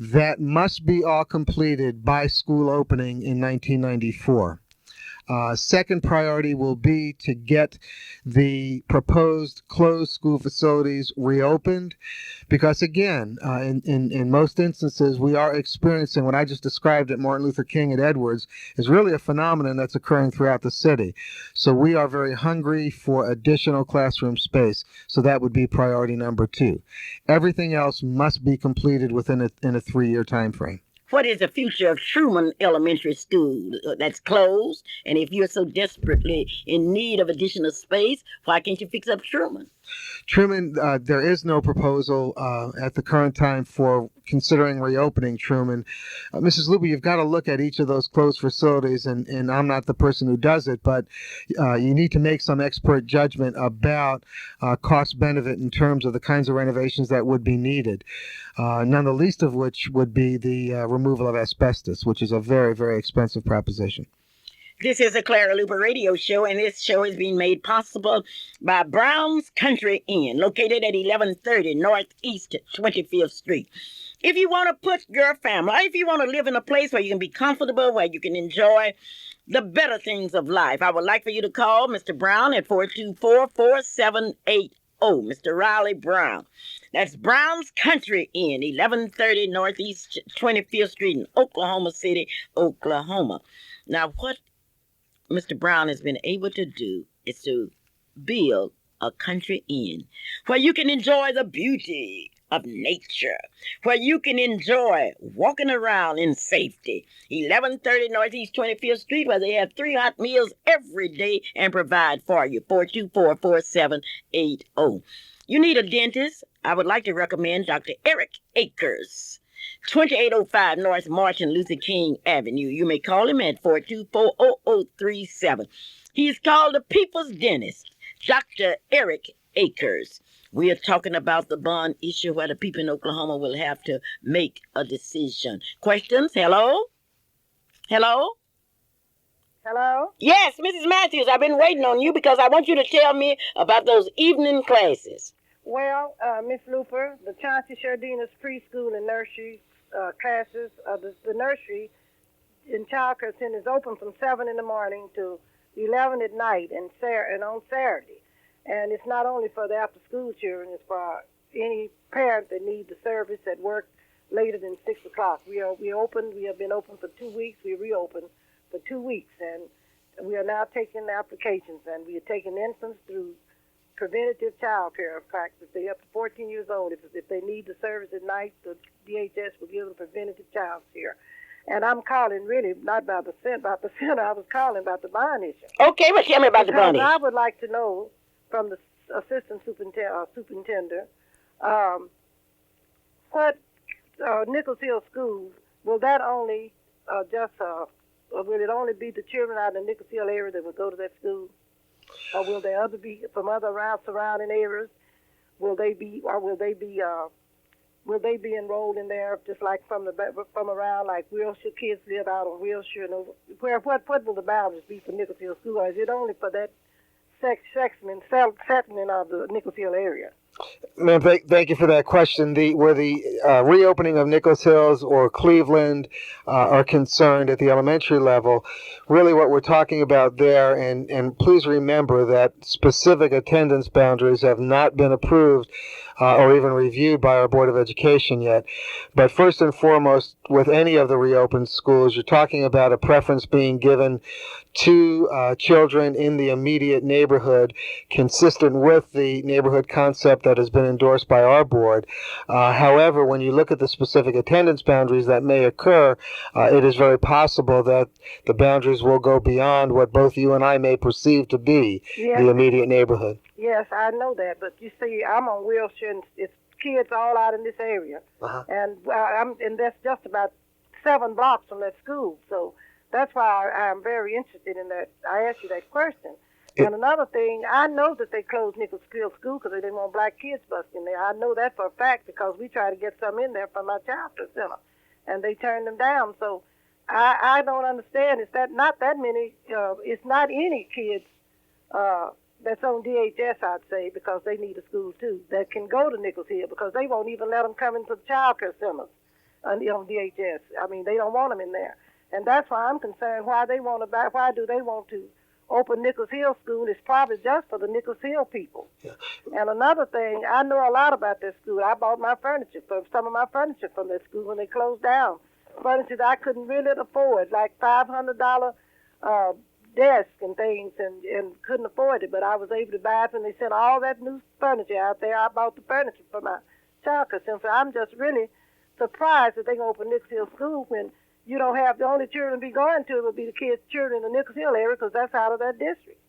that must be all completed by school opening in 1994. Second priority will be to get the proposed closed school facilities reopened because, again, in most instances, we are experiencing what I just described at Martin Luther King at Edwards is really a phenomenon that's occurring throughout the city. So we are very hungry for additional classroom space. So that would be priority number 2. Everything else must be completed within a 3-year time frame. What is the future of Truman Elementary School that's closed? And if you're so desperately in need of additional space, why can't you fix up Truman? Truman, there is no proposal at the current time for considering reopening Truman. Mrs. Luper, you've got to look at each of those closed facilities, and I'm not the person who does it, but you need to make some expert judgment about cost-benefit in terms of the kinds of renovations that would be needed, none the least of which would be the removal of asbestos, which is a very, very expensive proposition. This is a Clara Luper radio show, and this show is being made possible by Brown's Country Inn, located at 1130 Northeast 25th Street. If you want to put your family, if you want to live in a place where you can be comfortable, where you can enjoy the better things of life, I would like for you to call Mr. Brown at 424-4780. Mr. Riley Brown. That's Brown's Country Inn, 1130 Northeast 25th Street in Oklahoma City, Oklahoma. Now, what Mr. Brown has been able to do is to build a country inn where you can enjoy the beauty of nature, where you can enjoy walking around in safety. 1130 Northeast 25th Street, where they have 3 hot meals every day and provide for you. 424-4780. You need a dentist? I would like to recommend Dr. Eric Akers, 2805 North Martin Luther King Avenue. You may call him at 424-0037. He's called the People's Dentist, Dr. Eric Akers. We are talking about the bond issue where the people in Oklahoma will have to make a decision. Questions? Hello? Hello? Hello? Yes, Mrs. Matthews, I've been waiting on you because I want you to tell me about those evening classes. Well, Miss Luper, the Chauncey Shardinas preschool and nursery classes, the nursery in Child Care Center is open from 7 in the morning to 11 at night and on Saturday. And it's not only for the after-school children, it's for any parent that needs the service at work later than 6 o'clock. We have been open for 2 weeks. We reopened for 2 weeks, and we are now taking applications, and we are taking infants through preventative child care practice. If they're up to 14 years old, if they need the service at night, the DHS will give them preventative child care. And I'm calling really not about the center. I was calling about the bond issue. Okay, well, tell me about the Because bond issue. I would like to know from the assistant superintendent, what Nichols Hill schools, will that only will it only be the children out in the Nichols Hill area that will go to that school? Or will there other be from other surrounding areas? Will they be enrolled in there just like from around, like Wilshire kids live out on Wilshire, and what will the boundaries be for Nichols Hill School? Or is it only for that settlement of the Nichols Hill area? Ma'am, thank you for that question. Where the reopening of Nichols Hills or Cleveland are concerned at the elementary level, really what we're talking about there, and please remember that specific attendance boundaries have not been approved or even reviewed by our Board of Education yet. But first and foremost, with any of the reopened schools, you're talking about a preference being given to children in the immediate neighborhood, consistent with the neighborhood concept that has been endorsed by our board. However, when you look at the specific attendance boundaries that may occur, it is very possible that the boundaries will go beyond what both you and I may perceive to be the immediate neighborhood. Yes, I know that, but you see, I'm on Wilshire, and it's kids all out in this area, and that's just about 7 blocks from that school. So that's why I'm very interested in that. I asked you that question. And another thing, I know that they closed Nichols Hill School because they didn't want black kids busting there. I know that for a fact because we tried to get some in there from our child care center, and they turned them down. So I don't understand. It's that not that many. It's not any kids that's on DHS, I'd say, because they need a school too, that can go to Nichols Hill because they won't even let them come into the child care centers on DHS. I mean, they don't want them in there. And that's why I'm concerned. Why do they want to open Nichols Hill School? It's probably just for the Nichols Hill people. Yeah. And another thing, I know a lot about that school. I bought some of my furniture from that school when they closed down. Furniture that I couldn't really afford, like $500 desks and things, and couldn't afford it. But I was able to buy it when they sent all that new furniture out there. I bought the furniture for my child care center. So I'm just really surprised that they can open Nichols Hill School when you don't have the only children be going to will be the kids' children in the Nichols Hill area because that's out of that district.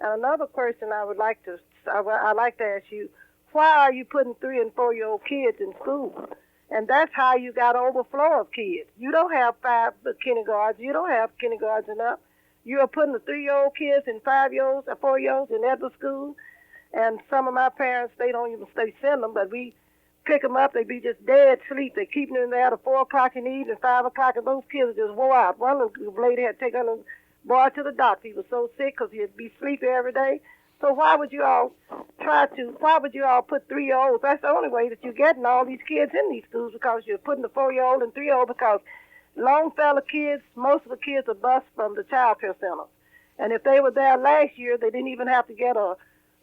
And another question I'd like to ask you, why are you putting 3- and 4-year-old kids in school? And that's how you got overflow of kids. You don't have 5 kindergartens. You don't have kindergartens enough. You are putting the 3-year-old kids and 5-year-olds or 4-year-olds in Edward school. And some of my parents, they don't even send them, but we pick them up, they be just dead asleep. They keep them in there at 4 o'clock in the evening, 5 o'clock, and those kids are just wore out. One little lady had to take a little boy to the doctor. He was so sick because he'd be sleepy every day. So why would you all put 3-year-olds? That's the only way that you're getting all these kids in these schools, because you're putting the 4-year-old and 3-year-old, because Longfellow kids, most of the kids are bused from the child care centers. And if they were there last year, they didn't even have to get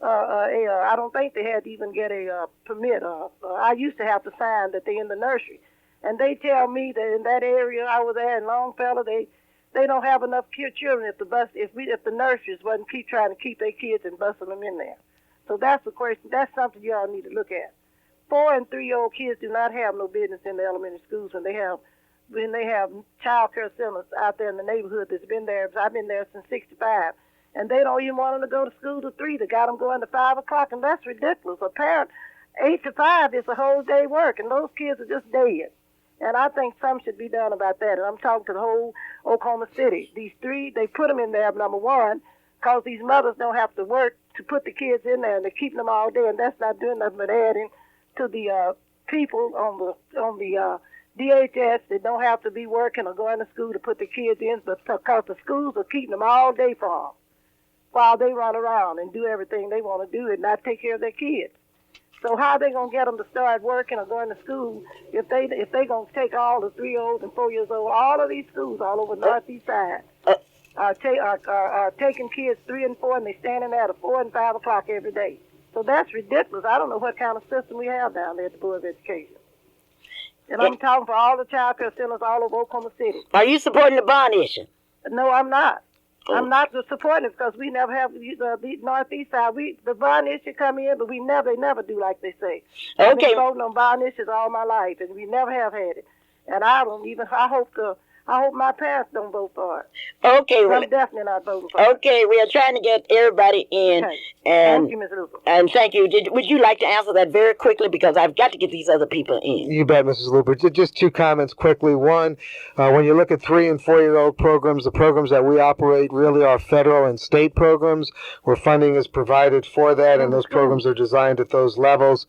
I don't think they had to even get a permit. I used to have to sign that they're in the nursery. And they tell me that in that area I was there in Longfellow, they don't have enough children if the nurseries wasn't trying to keep their kids and busting them in there. So that's the question. That's something you all need to look at. 4- and 3-year-old kids do not have no business in the elementary schools when they have child care centers out there in the neighborhood that's been there. I've been there since '65. And they don't even want them to go to school to 3. They got them going to 5 o'clock, and that's ridiculous. A parent, 8 to 5 is a whole day work, and those kids are just dead. And I think something should be done about that. And I'm talking to the whole Oklahoma City. These 3, they put them in there, number one, because these mothers don't have to work to put the kids in there, and they're keeping them all day, and that's not doing nothing but adding to the people on the DHS that don't have to be working or going to school to put the kids in, but because the schools are keeping them all day for them, while they run around and do everything they want to do and not take care of their kids. So how are they going to get them to start working or going to school if they going to take all the 3-year-olds and 4-year-olds? All of these schools all over the northeast side are taking kids 3 and 4, and they standing there at 4 and 5 o'clock every day. So that's ridiculous. I don't know what kind of system we have down there at the Board of Education. And I'm talking for all the child care centers all over Oklahoma City. Are you supporting the bond issue? No, I'm not. I'm not supporting it because we never have the northeast side. The bond issue come in, but they never do like they say. I've been voting on bond issues all my life, and we never have had it. And I hope my parents don't vote for it. Okay, I'm definitely not voting for it. Okay, we are trying to get everybody in. Okay. And thank you, Ms. Luper. And thank you. Would you like to answer that very quickly, because I've got to get these other people in? You bet, Mrs. Luper. Just two comments quickly. One, when you look at 3 and 4-year-old programs, the programs that we operate really are federal and state programs where funding is provided for that, and those programs are designed at those levels.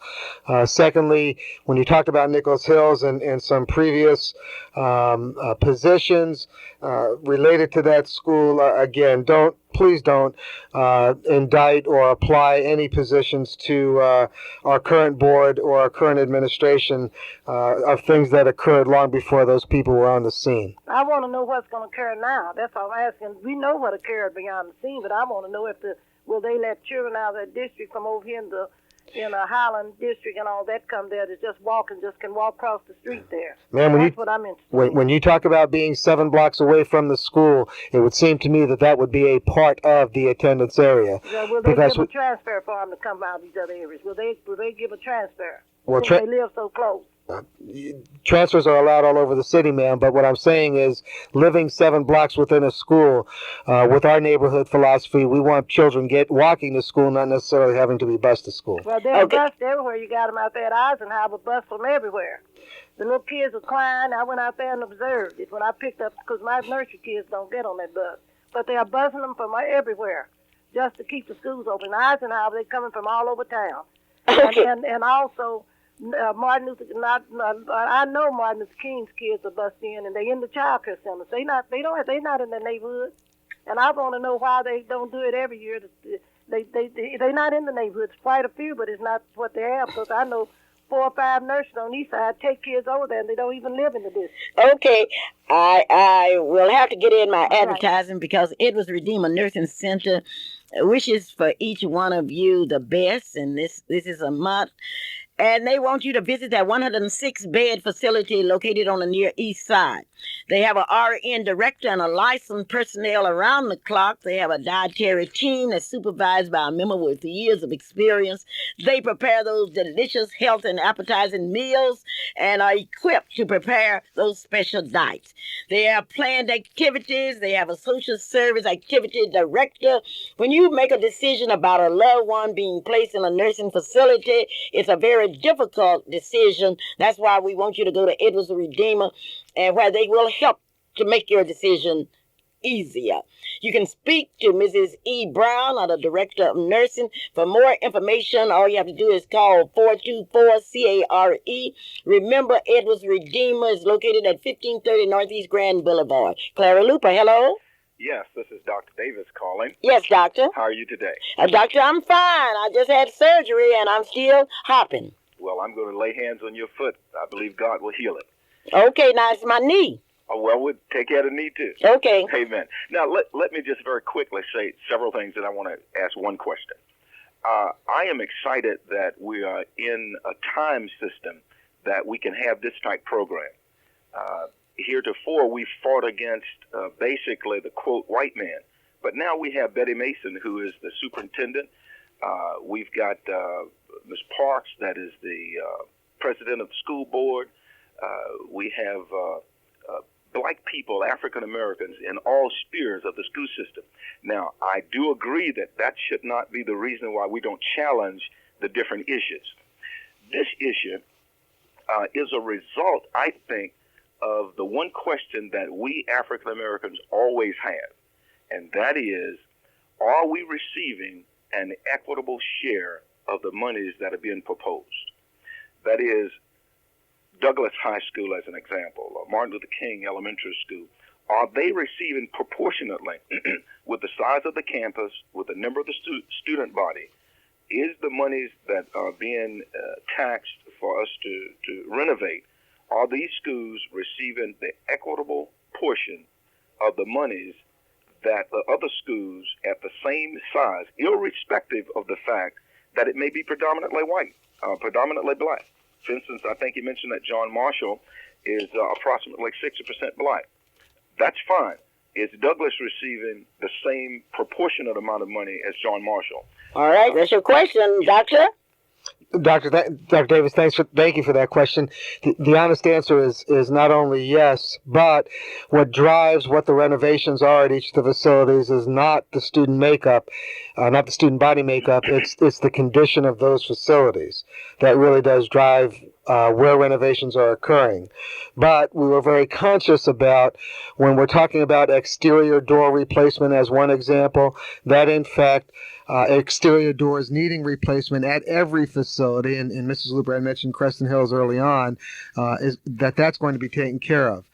Secondly, when you talked about Nichols Hills and some previous positions related to that school, again, please don't indict or apply any positions to our current board or our current administration of things that occurred long before those people were on the scene. I want to know what's going to occur now. That's all I'm asking. We know what occurred beyond the scene, but I want to know will they let children out of that district from over here in a Highland district and all that come there to just can walk across the street there. Man, that's what I'm interested in. When you talk about being 7 blocks away from the school, it would seem to me that would be a part of the attendance area. Yeah, will they give a transfer for them to come out of these other areas? Will they give a transfer? Well, they live so close. Transfers are allowed all over the city, ma'am, but what I'm saying is living 7 blocks within a school, with our neighborhood philosophy, we want children walking to school, not necessarily having to be bused to school. Well, they're bused everywhere. You got them out there at Eisenhower, bus from everywhere. The little kids were crying. I went out there and observed it when I picked up, because my nursery kids don't get on that bus. But they are bussing them from everywhere just to keep the schools open. Eisenhower, they're coming from all over town. Okay. And also, Martin Luther. I know Martin Luther King's kids are bused in, and they in the child care centers. They're not in the neighborhood, and I want to know why they don't do it every year. They're not in the neighborhoods. Quite a few, but it's not what they have. Because I know 4 or 5 nurses on the east side take kids over there, and they don't even live in the district. Okay, I will have to get in my advertising because Edwards Redeemer Nursing Center wishes for each one of you the best, and this is a month. And they want you to visit that 106-bed facility located on the near east side. They have an RN director and a licensed personnel around the clock. They have a dietary team that's supervised by a member with years of experience. They prepare those delicious, health, and appetizing meals and are equipped to prepare those special diets. They have planned activities. They have a social service activity director. When you make a decision about a loved one being placed in a nursing facility, it's a very difficult decision. That's why we want you to go to Edwards Redeemer, and where they will help to make your decision easier. You can speak to Mrs. E. Brown, or the Director of Nursing. For more information, all you have to do is call 424-CARE. Remember, Edwards Redeemer is located at 1530 Northeast Grand Boulevard. Clara Luper, hello? Yes, this is Dr. Davis calling. Yes, doctor. How are you today? Doctor, I'm fine. I just had surgery, and I'm still hopping. Well, I'm going to lay hands on your foot. I believe God will heal it. Okay, now it's my knee. Oh, well, we'll take care of the knee, too. Okay. Amen. Now, let me just very quickly say several things, and I want to ask one question. I am excited that we are in a time system that we can have this type program. Heretofore, we fought against basically the, quote, white man. But now we have Betty Mason, who is the superintendent. We've got Ms. Parks, that is the president of the school board. We have black people, African Americans, in all spheres of the school system. Now, I do agree that should not be the reason why we don't challenge the different issues. This issue is a result, I think, of the one question that we African Americans always have, and that is, are we receiving an equitable share of the monies that are being proposed? That is, Douglas High School as an example, or Martin Luther King Elementary School, are they receiving proportionately with the size of the campus, with the number of the student body? Is the monies that are being taxed for us to renovate, are these schools receiving the equitable portion of the monies that the other schools at the same size, irrespective of the fact that it may be predominantly white, predominantly black? For instance, I think you mentioned that John Marshall is approximately 60% black. That's fine. is Douglas receiving the same proportionate amount of money as John Marshall? All right, that's your question, Doctor. Dr. Davis, thank you for that question. The honest answer is not only yes, but what drives what the renovations are at each of the facilities is not the student makeup, not the student body makeup. It's the condition of those facilities that really does drive where renovations are occurring. But we were very conscious about, when we're talking about exterior door replacement as one example, that in fact exterior doors needing replacement at every facility, and Mrs. Luper had mentioned Crescent Hills early on, is that's going to be taken care of.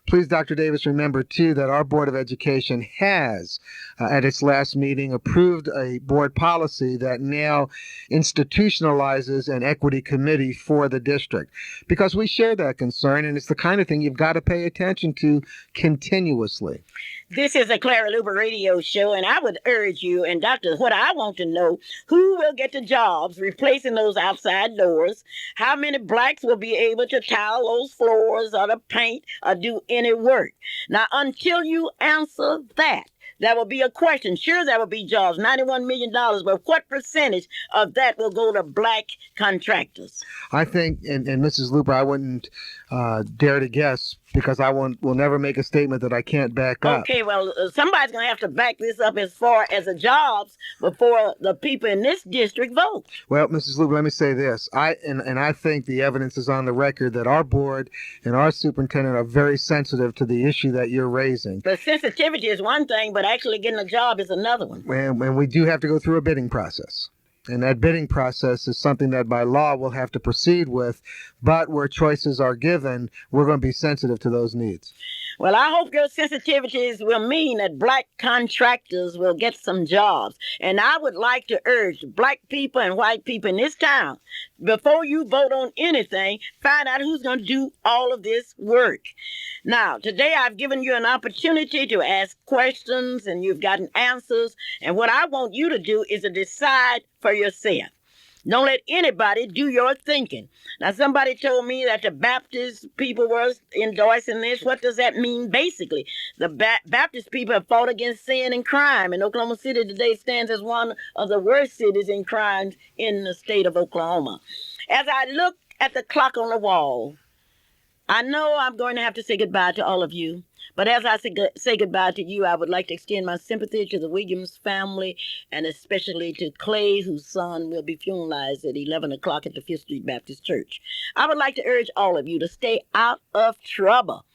Please, Dr. Davis, remember, too, that our Board of Education has, at its last meeting, approved a board policy that now institutionalizes an equity committee for the district, because we share that concern, and it's the kind of thing you've got to pay attention to continuously. This is a Clara Luper radio show, and I would urge you, and doctors, what I want to know, who will get the jobs replacing those outside doors? How many blacks will be able to tile those floors or to paint or do any work? Now, until you answer that, there will be a question. Sure, there will be jobs, $91 million, but what percentage of that will go to black contractors? I think, and Mrs. Luper, I wouldn't dare to guess, because I will never make a statement that I can't back up. Okay, well, somebody's going to have to back this up as far as the jobs before the people in this district vote. Well, Mrs. Luper, let me say this. I think the evidence is on the record that our board and our superintendent are very sensitive to the issue that you're raising. But sensitivity is one thing, but actually getting a job is another one. And we do have to go through a bidding process. And that bidding process is something that by law we'll have to proceed with. But where choices are given, we're going to be sensitive to those needs. Well, I hope your sensitivities will mean that black contractors will get some jobs. And I would like to urge black people and white people in this town, before you vote on anything, find out who's going to do all of this work. Now, today I've given you an opportunity to ask questions, and you've gotten answers. And what I want you to do is to decide for yourself. Don't let anybody do your thinking. Now, somebody told me that the Baptist people were endorsing this. What does that mean? Basically, the Baptist people have fought against sin and crime, and Oklahoma City today stands as one of the worst cities in crime in the state of Oklahoma. As I look at the clock on the wall, I know I'm going to have to say goodbye to all of you. But as I say goodbye to you, I would like to extend my sympathy to the Williams family, and especially to Clay, whose son will be funeralized at 11 o'clock at the Fifth Street Baptist Church. I would like to urge all of you to stay out of trouble.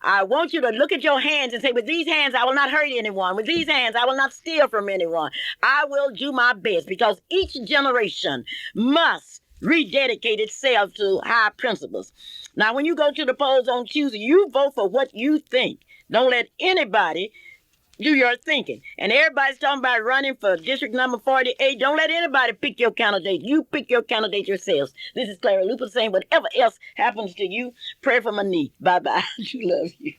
I want you to look at your hands and say, with these hands, I will not hurt anyone. With these hands, I will not steal from anyone. I will do my best, because each generation must rededicate itself to high principles. Now, when you go to the polls on Tuesday, you vote for what you think. Don't let anybody do your thinking. And everybody's talking about running for district number 48. Don't let anybody pick your candidate. You pick your candidate yourselves. This is Clara Luper saying, whatever else happens to you, pray for my knee. Bye-bye. I love you.